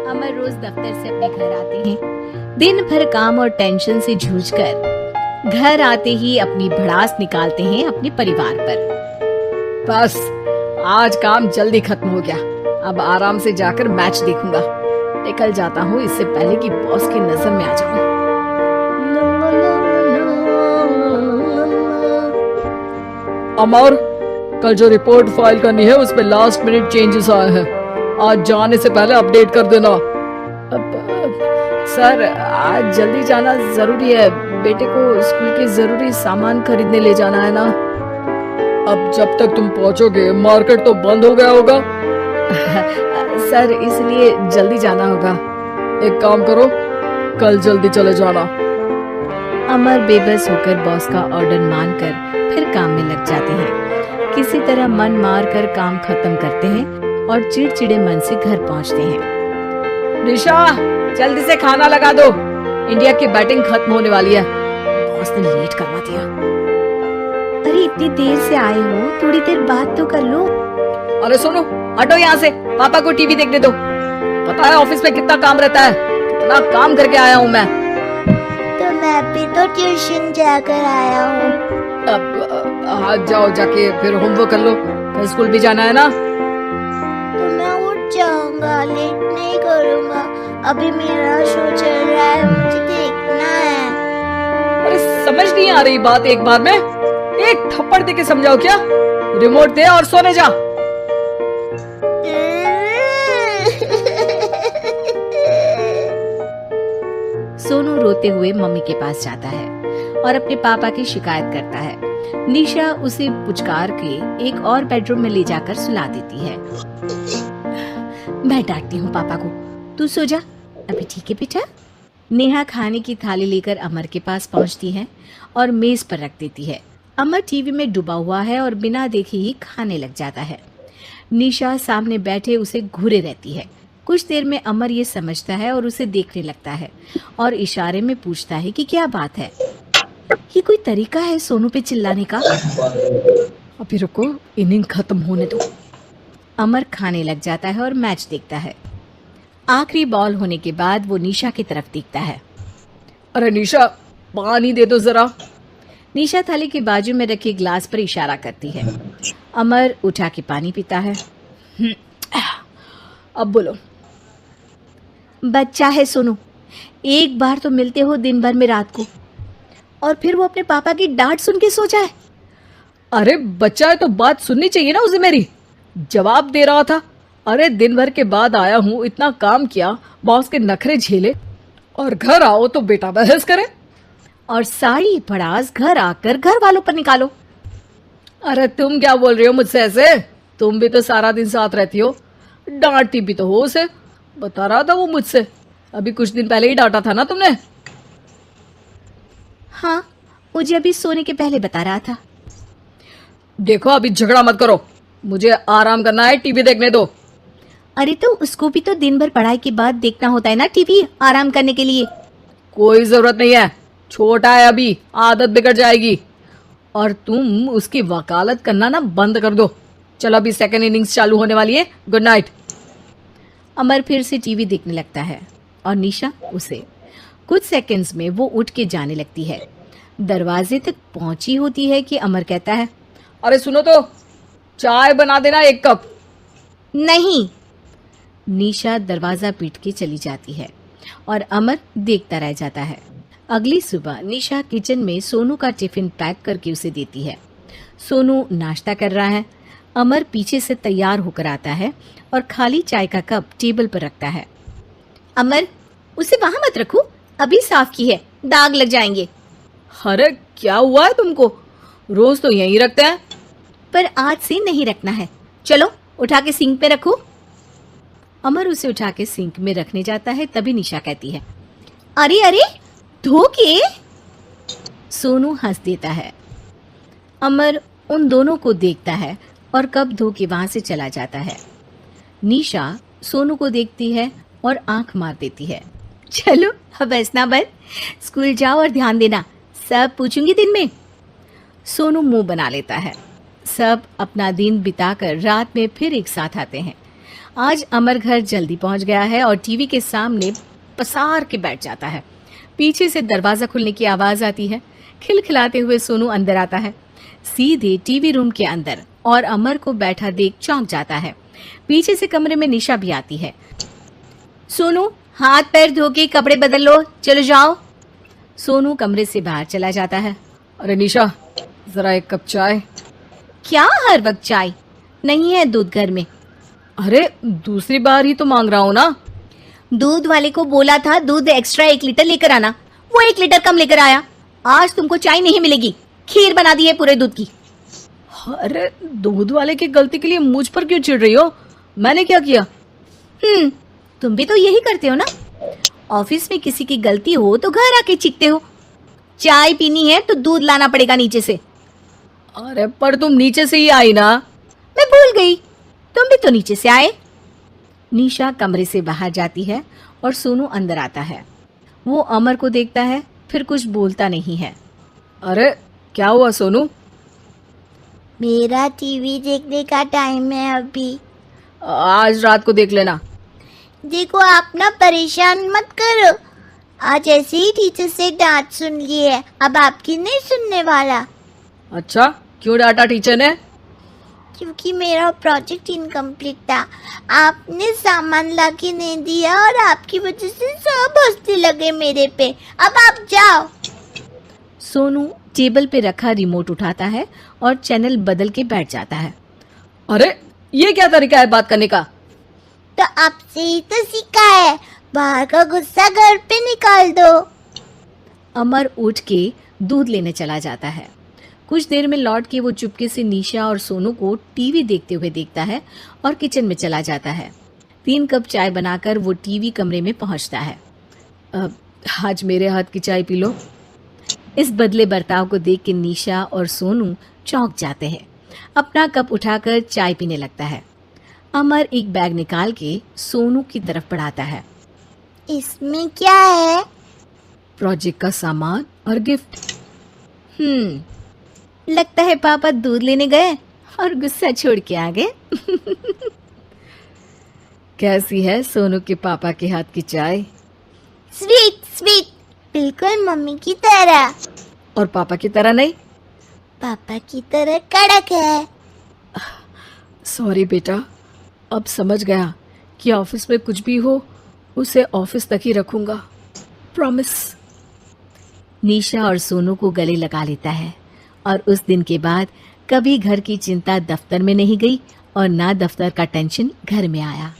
अमर रोज दफ्तर से अपने घर आते हैं। दिन भर काम और टेंशन से जूझकर घर आते ही अपनी भड़ास निकालते हैं अपने परिवार पर। बस आज काम जल्दी खत्म हो गया, अब आराम से जाकर मैच देखूंगा। निकल जाता हूँ इससे पहले कि बॉस की नजर में आ जाऊं। अमर, कल जो रिपोर्ट फाइल करनी है उसमें लास्ट मिनट चेंजेस आए हैं, आज जाने से पहले अपडेट कर देना। सर आज जल्दी जाना जरूरी है, बेटे को स्कूल के जरूरी सामान खरीदने ले जाना है ना। अब जब तक तुम पहुंचोगे मार्केट तो बंद हो गया होगा। सर इसलिए जल्दी जाना होगा। एक काम करो, कल जल्दी चले जाना। अमर बेबस होकर बॉस का ऑर्डर मानकर फिर काम में लग जाते हैं। किसी तरह मन मार कर काम खत्म करते हैं और चिड़चिड़े मन से घर पहुंचते हैं। निशा जल्दी से खाना लगा दो, इंडिया की बैटिंग खत्म होने वाली है। बॉस ने लेट करवा दिया। अरे इतनी देर से आए हो, थोड़ी देर बात तो कर लो। अरे सुनो, हटो यहाँ से, पापा को टीवी देखने दो। पता है ऑफिस में कितना काम रहता है, कितना काम करके आया हूँ मैं। तो मैं भी तो ट्यूशन जाकर आया हूँ। अब आज जाओ, जाके फिर होमवर्क कर लो, कल स्कूल भी जाना है ना। तो मैं उठ जाऊंगा, लेट नहीं करूंगा। अभी मेरा शो चल रहा है, मुझे देखना है। अरे समझ नहीं आ रही बात एक बार में, एक थप्पड़ दे के समझाओ क्या। रिमोट दे और सोने जा। सोनू रोते हुए मम्मी के पास जाता है और अपने पापा की शिकायत करता है। निशा उसे पुचकार के एक और बेडरूम में ले जाकर सुला देती है। मैं डांटती हूँ पापा को, तू सो जा। अभी ठीक है बेटा। नेहा खाने की थाली लेकर अमर के पास पहुँचती है और मेज पर रख देती है। अमर टीवी में डूबा हुआ है और बिना देखे ही खाने लग जाता है। निशा सामने बैठे उसे घूरे रहती है। कुछ देर में अमर ये समझता है और उसे देखने लगता है और इशारे में पूछता है कि क्या बात है। ये कोई तरीका है सोनू पे चिल्लाने का? अभी रुको, इनिंग खत्म होने दो। अमर खाने लग जाता है और मैच देखता है। आखिरी बॉल होने के बाद वो निशा की तरफ देखता है। अरे निशा, पानी दे दो जरा। निशा थाली के बाजू में रखे ग्लास पर इशारा करती है। अमर उठा के पानी पीता है। अब बोलो। बच्चा है सोनू, एक बार तो मिलते हो दिन भर में रात को, और फिर वो अपने पापा की डांट सुन के सो जाए। अरे बच्चा है तो बात सुननी चाहिए ना उसे मेरी। जवाब दे रहा था। अरे दिन भर के बाद आया हूँ, इतना काम किया, बॉस के नखरे झेले, और घर आओ तो बेटा बहस करे और सारी भड़ास घर आकर घर वालों पर निकालो। अरे तुम क्या बोल रही हो मुझसे ऐसे? तुम भी तो सारा दिन साथ रहती हो, डांटती भी तो हो उसे। बता रहा था वो मुझसे, अभी कुछ दिन पहले ही डांटा था ना तुमने। हाँ, मुझे अभी सोने के पहले बता रहा था। देखो अभी झगड़ा मत करो, मुझे आराम करना है, टीवी देखने दो। अरे तो उसको भी तो दिन भर पढ़ाई के बाद देखना होता है ना टीवी, आराम करने के लिए। कोई जरूरत नहीं है, छोटा है अभी, आदत बिगड़ जाएगी। और तुम उसकी वकालत करना ना बंद कर दो। चलो अभी सेकंड इनिंग्स चालू होने वाली है, गुड नाइट। अमर फिर से टीवी देखने लगता है और निशा उसे। कुछ सेकंड्स में वो उठ के जाने लगती है। दरवाजे तक पहुंची होती है कि अमर कहता है, अरे सुनो तो, चाय बना देना 1 कप। नहीं। निशा दरवाजा पीट के चली जाती है और अमर देखता रह जाता है। अगली सुबह निशा किचन में सोनू का टिफिन पैक करके उसे देती है। सोनू नाश्ता कर रहा है। अमर पीछे से तैयार होकर आता है और खाली चाय का कप टेबल पर रखता है। अमर, उसे वहां मत रखो, अभी साफ की है, दाग लग जाएंगे। अरे क्या हुआ है तुमको? रोज तो यहीं रखते हैं। पर आज से नहीं रखना है, चलो उठा के सिंक पे रखो। अमर उसे उठा के सिंक में रखने जाता है, तभी निशा कहती है, अरे अरे धो के। सोनू हंस देता है। अमर उन दोनों को देखता है और कप धो के वहां से चला जाता है। निशा सोनू को देखती है और आंख मार देती है। चलो अब हंसना बंद, स्कूल जाओ और ध्यान देना, सब पूछूंगी दिन में। सोनू मुंह बना लेता है। सब अपना दिन बिताकर रात में फिर एक साथ आते हैं। आज अमर घर जल्दी पहुंच गया है और टीवी के सामने पसार के बैठ जाता है। पीछे से दरवाजा खुलने की आवाज आती है। खिलखिलाते हुए सोनू अंदर आता है, सीधे टीवी रूम के अंदर, और अमर को बैठा देख चौंक जाता है। पीछे से कमरे में निशा भी आती है। सोनू, हाथ पैर धो के कपड़े बदल लो, चलो जाओ। सोनू कमरे से बाहर चला जाता है। अरे निशा, जरा एक कप चाय। क्या हर वक्त चाय? नहीं है दूध घर में। अरे दूसरी बार ही तो मांग रहा हूँ ना। दूध वाले को बोला था दूध एक्स्ट्रा 1 लीटर लेकर आना, वो 1 लीटर कम लेकर आया। आज तुमको चाय नहीं मिलेगी, खीर बना दी है पूरे दूध की। अरे दूध वाले की गलती के लिए मुझ पर क्यों चिढ़ रही हो? मैंने क्या किया? तुम भी तो यही करते हो ना। ऑफिस में किसी की गलती हो तो घर आके चीखते हो। चाय पीनी है तो दूध लाना पड़ेगा नीचे से। अरे पर तुम नीचे से ही आई ना। मैं भूल गई, तुम भी तो नीचे से आए। निशा कमरे से बाहर जाती है और सोनू अंदर आता है। वो अमर को देखता है, फिर कुछ बोलता नहीं है। अरे क्या हुआ सोनू? मेरा टीवी देखने का टाइम है अभी। आज रात को देख लेना। देखो आप ना परेशान मत करो। आज ऐसे ही टीचर से डांट सुन ली है, अब आपकी नहीं सुनने वाला। अच्छा, क्यों डांटा टीचर ने? क्योंकि मेरा प्रोजेक्ट इनकम्प्लीट था। आपने सामान ला के नहीं दिया और आपकी वजह से सब हंसने लगे मेरे पे। अब आप जाओ। सोनू टेबल पे रखा रिमोट उठाता है और चैनल बदल के बैठ जाता है। अरे ये क्या तरीका है बात करने का? तो आपसे ही तो सीखा है, बाहर का गुस्सा घर पे निकाल दो। अमर उठ के दूध लेने चला जाता है। कुछ देर में लौट के वो चुपके से निशा और सोनू को टीवी देखते हुए देखता है और किचन में चला जाता है। 3 कप चाय बनाकर वो टीवी कमरे में पहुंचता है। आज मेरे हाथ की चाय पी लो। इस बदले बर्ताव को देख के निशा और सोनू चौंक जाते हैं। अपना कप उठाकर चाय पीने लगता है। अमर एक बैग निकाल के सोनू की तरफ बढ़ाता है। इसमें क्या है? प्रोजेक्ट का सामान और गिफ्ट। लगता है पापा दूध लेने गए और गुस्सा छोड़ के आ गए। कैसी है सोनू के पापा के हाथ की चाय? स्वीट स्वीट, बिल्कुल मम्मी की तरह। और पापा की तरह नहीं? पापा की तरह कड़क है। सॉरी बेटा, अब समझ गया कि ऑफिस में कुछ भी हो उसे ऑफिस तक ही रखूंगा, प्रॉमिस। निशा और सोनू को गले लगा लेता है और उस दिन के बाद कभी घर की चिंता दफ्तर में नहीं गई और ना दफ्तर का टेंशन घर में आया।